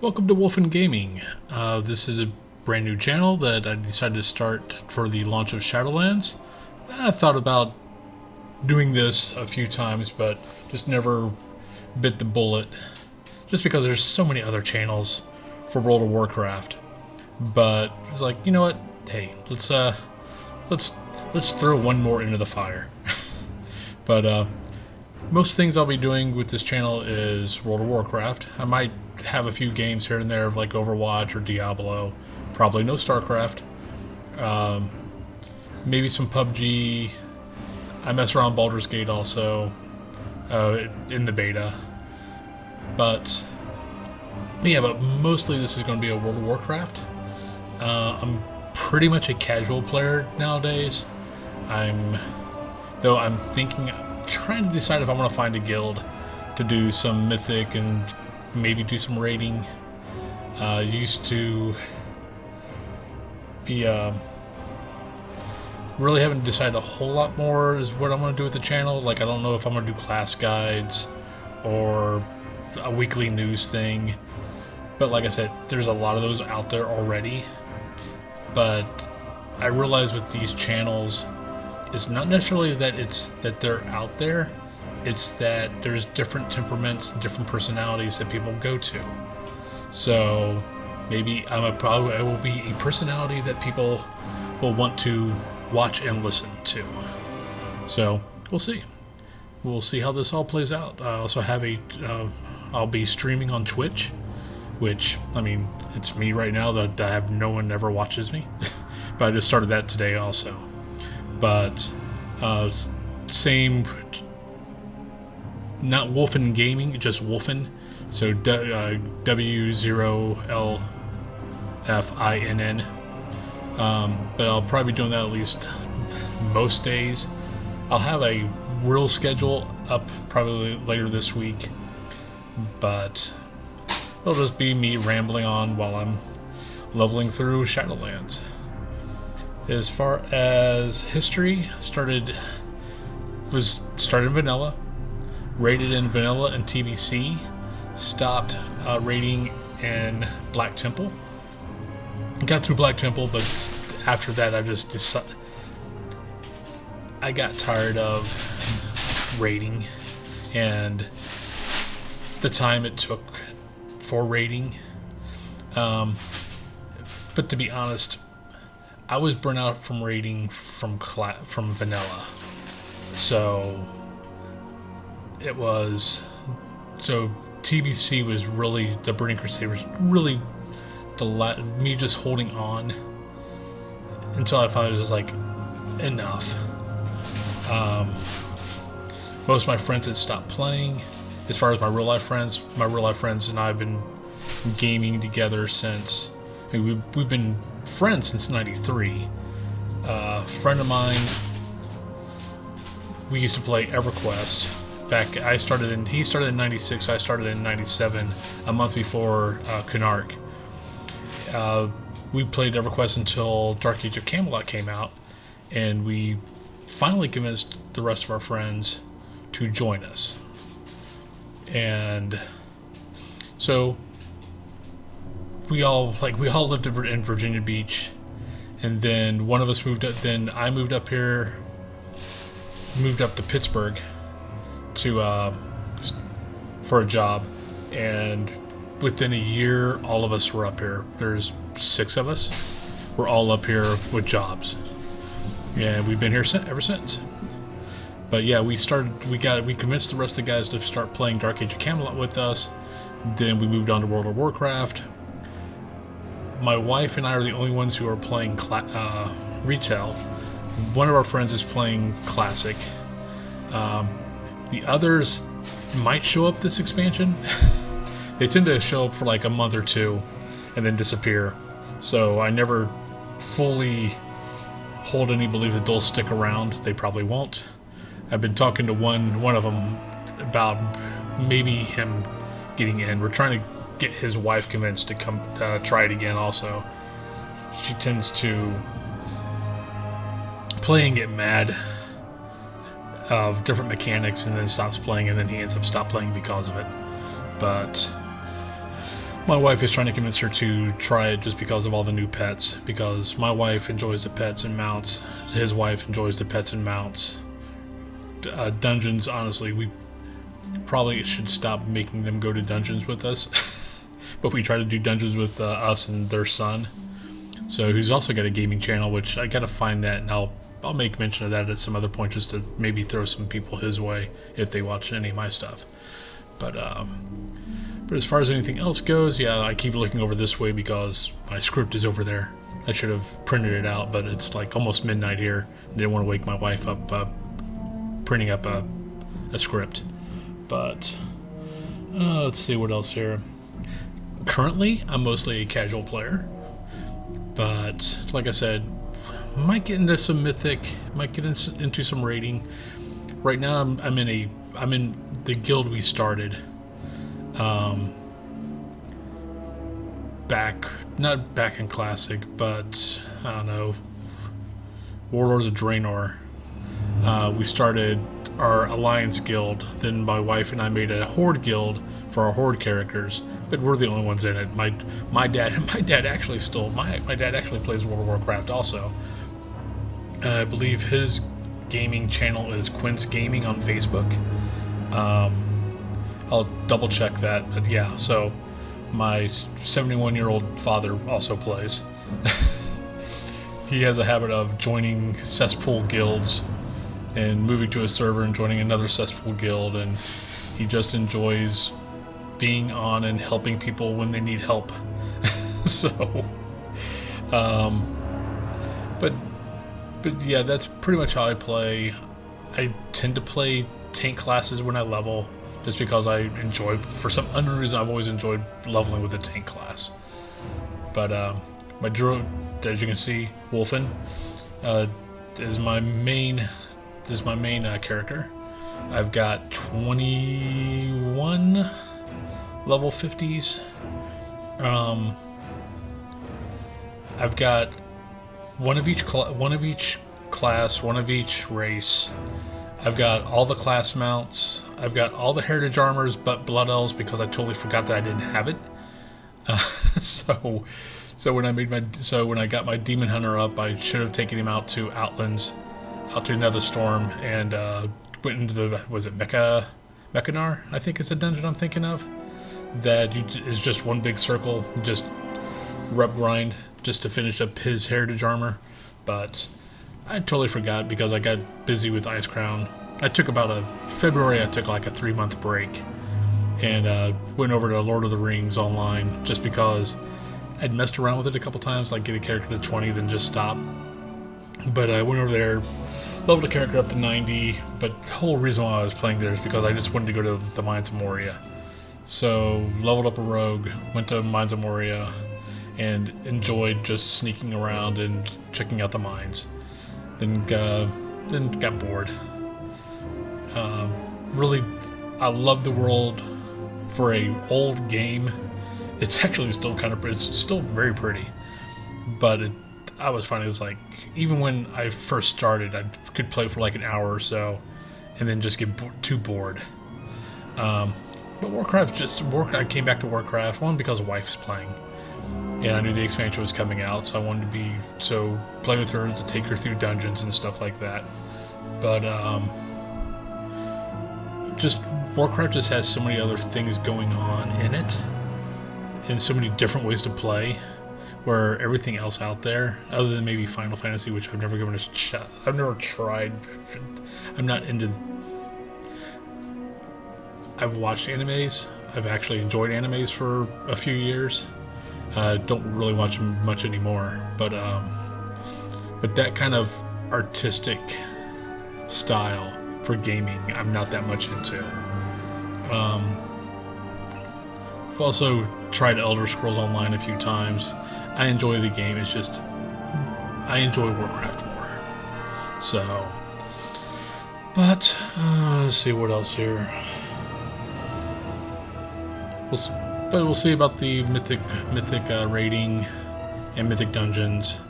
Welcome to W0lfinn Gaming. This is a brand new channel that I decided to start for the launch of Shadowlands. I thought about doing this a few times, but just never bit the bullet, just because there's so many other channels for World of Warcraft. But it's like, you know what? Hey, let's throw one more into the fire. But most things I'll be doing with this channel is World of Warcraft. I might have a few games here and there like Overwatch or Diablo. Probably no StarCraft. Maybe some PUBG. I mess around Baldur's Gate also in the beta. But yeah, but mostly this is going to be a World of Warcraft. I'm pretty much a casual player nowadays. I'm trying to decide if I want to find a guild to do some mythic and maybe do some raiding. Used to be really haven't decided a whole lot more is what I'm going to do with the channel. Like, I don't know if I'm going to do class guides or a weekly news thing, but like I said, there's a lot of those out there already. But I realize with these channels, it's not necessarily that they're out there. It's that there's different temperaments and different personalities that people go to. So maybe I will be a personality that people will want to watch and listen to. So we'll see. We'll see how this all plays out. I also have I'll be streaming on Twitch, which, I mean, it's me right now that I have no one ever watches me. But I just started that today also. But same, not W0lfinn Gaming, just W0lfinn. So W0lfinn. But I'll probably be doing that at least most days. I'll have a real schedule up probably later this week, but it'll just be me rambling on while I'm leveling through Shadowlands. As far as history, started in vanilla, raided in vanilla and TBC, stopped raiding in Black Temple. Got through Black Temple, but after that I got tired of raiding and the time it took for raiding. But to be honest, I was burnt out from raiding from vanilla. So TBC was really, the Burning Crusade was really me just holding on until I finally was just like, enough. Most of my friends had stopped playing. As far as my real life friends and I have been gaming together since, we've been friends since '93. A friend of mine, we used to play EverQuest. He started in '96, I started in '97, a month before Canark. We played EverQuest until Dark Age of Camelot came out, and we finally convinced the rest of our friends to join us. And so we all lived in Virginia Beach, and then one of us moved up. Then I moved up to Pittsburgh for a job, and within a year, all of us were up here. There's 6 of us. We're all up here with jobs, and we've been here ever since. But yeah, we convinced the rest of the guys to start playing Dark Age of Camelot with us. Then we moved on to World of Warcraft. My wife and I are the only ones who are playing retail. One of our friends is playing Classic. The others might show up this expansion. They tend to show up for like a month or two and then disappear. So I never fully hold any belief that they'll stick around. They probably won't. I've been talking to one of them about maybe him getting in. We're trying to get his wife convinced to come try it again also. She tends to play and get mad of different mechanics and then stops playing, and then he ends up stop playing because of it. But My wife is trying to convince her to try it just because of all the new pets, because my wife enjoys the pets and mounts, his wife enjoys the pets and mounts. Dungeons, honestly, we probably should stop making them go to dungeons with us, but we try to do dungeons with us and their son. So he's also got a gaming channel, which I gotta find that, and I'll make mention of that at some other point, just to maybe throw some people his way if they watch any of my stuff. But as far as anything else goes, yeah, I keep looking over this way because my script is over there. I should have printed it out, but it's like almost midnight here. I didn't want to wake my wife up printing up a script. But let's see what else here. Currently, I'm mostly a casual player, but like I said, might get into some mythic, might get into some raiding. Right now, I'm in the guild we started. Not back in Classic, but I don't know, Warlords of Draenor. We started our Alliance guild, then my wife and I made a Horde guild for our Horde characters, but we're the only ones in it. My dad actually plays World of Warcraft also. I believe his gaming channel is Quince Gaming on Facebook. I'll double check that, but yeah, so my 71-year-old father also plays. He has a habit of joining cesspool guilds and moving to a server and joining another cesspool guild, and he just enjoys being on and helping people when they need help. So, but yeah, that's pretty much how I play. I tend to play tank classes when I level, just because I enjoy, for some unknown reason, I've always enjoyed leveling with a tank class. But my druid, as you can see, W0lfinn, is my main character. I've got 21 level 50s. I've got one of each class, one of each race. I've got all the class mounts. I've got all the heritage armors but Blood Elves, because I totally forgot that I didn't have it. So when I got my Demon Hunter up, I should have taken him out to Outlands, out to Nether Storm, and went into the, was it Mechanar? I think is the dungeon I'm thinking of. That is just one big circle, just rep grind, just to finish up his heritage armor. But I totally forgot because I got busy with Ice Crown. I took February I took like a 3-month break, and went over to Lord of the Rings online, just because I'd messed around with it a couple times, like get a character to 20, then just stop. But I went over there, leveled a character up to 90, but the whole reason why I was playing there is because I just wanted to go to the Mines of Moria. So leveled up a rogue, went to Mines of Moria, and enjoyed just sneaking around and checking out the mines. Then got bored. Really, I love the world for a old game. It's actually still it's still very pretty. But I was finding it's like, even when I first started, I could play for like an hour or so, and then just get too bored. But I came back to Warcraft, one, because wife's playing, and I knew the expansion was coming out, so I wanted to play with her, to take her through dungeons and stuff like that. But just Warcraft just has so many other things going on in it, and so many different ways to play, where everything else out there, other than maybe Final Fantasy, which I've never given a shot, I've never tried. I'm not into. I've watched animes. I've actually enjoyed animes for a few years. Don't really watch them much anymore, but that kind of artistic style for gaming, I'm not that much into. I've also tried Elder Scrolls Online a few times. I enjoy the game. It's just I enjoy Warcraft more. So, but let's see what else here. We'll see about the mythic raiding and mythic dungeons.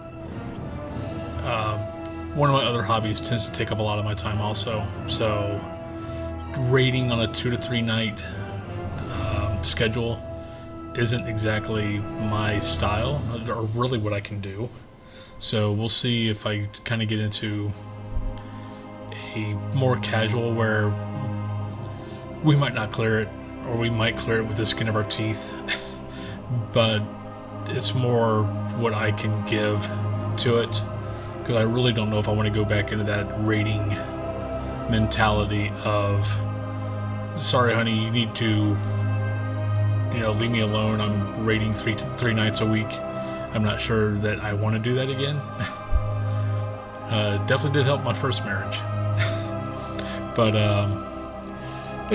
One of my other hobbies tends to take up a lot of my time also. So raiding on a 2 to 3 night schedule isn't exactly my style, or really what I can do. So we'll see if I kind of get into a more casual where we might not clear it, or we might clear it with the skin of our teeth. But it's more what I can give to it, because I really don't know if I want to go back into that rating mentality of, sorry honey, you need to, leave me alone, I'm raiding three nights a week. I'm not sure that I want to do that again. Definitely did help my first marriage. But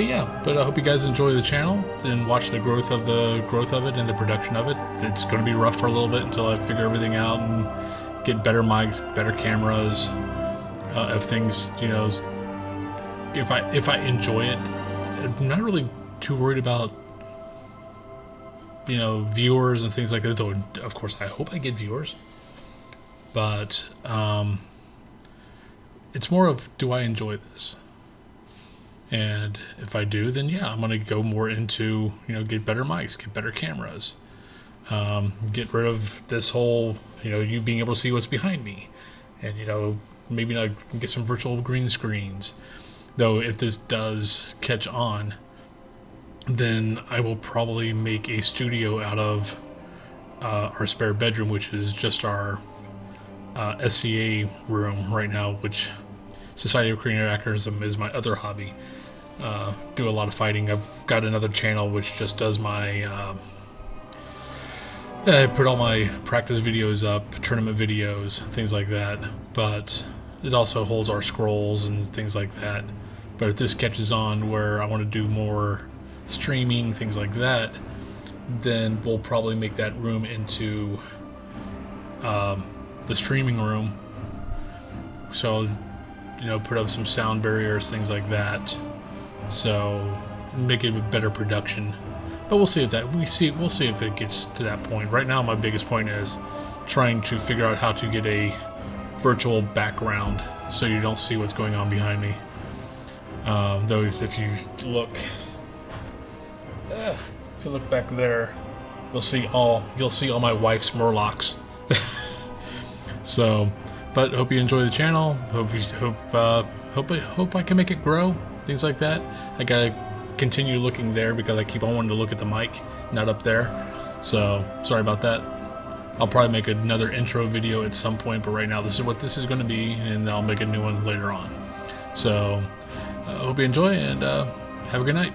yeah, I hope you guys enjoy the channel and watch the growth of it and the production of it. It's going to be rough for a little bit until I figure everything out and get better mics, better cameras. If things, if I enjoy it, I'm not really too worried about, viewers and things like that. Though, of course, I hope I get viewers. But it's more of, do I enjoy this? And if I do, then yeah, I'm going to go more into, get better mics, get better cameras, get rid of this whole, you being able to see what's behind me, and, maybe not get some virtual green screens. Though if this does catch on, then I will probably make a studio out of our spare bedroom, which is just our SCA room right now, which Society of Creative Activism is my other hobby. Do a lot of fighting. I've got another channel which just does my I put all my practice videos up, tournament videos, things like that, but it also holds our scrolls and things like that. But if this catches on where I want to do more streaming, things like that, then we'll probably make that room into the streaming room. So, put up some sound barriers, things like that. So make it a better production. But we'll see if it gets to that point. Right now, my biggest point is trying to figure out how to get a virtual background so you don't see what's going on behind me. Though if you look back there, you'll see all my wife's Murlocs. So, but hope you enjoy the channel. Hope I can make it grow. Things like that. I gotta continue looking there because I keep on wanting to look at the mic, not up there. So sorry about that. I'll probably make another intro video at some point, but right now this is what this is going to be, and I'll make a new one later on. So I hope you enjoy, and have a good night.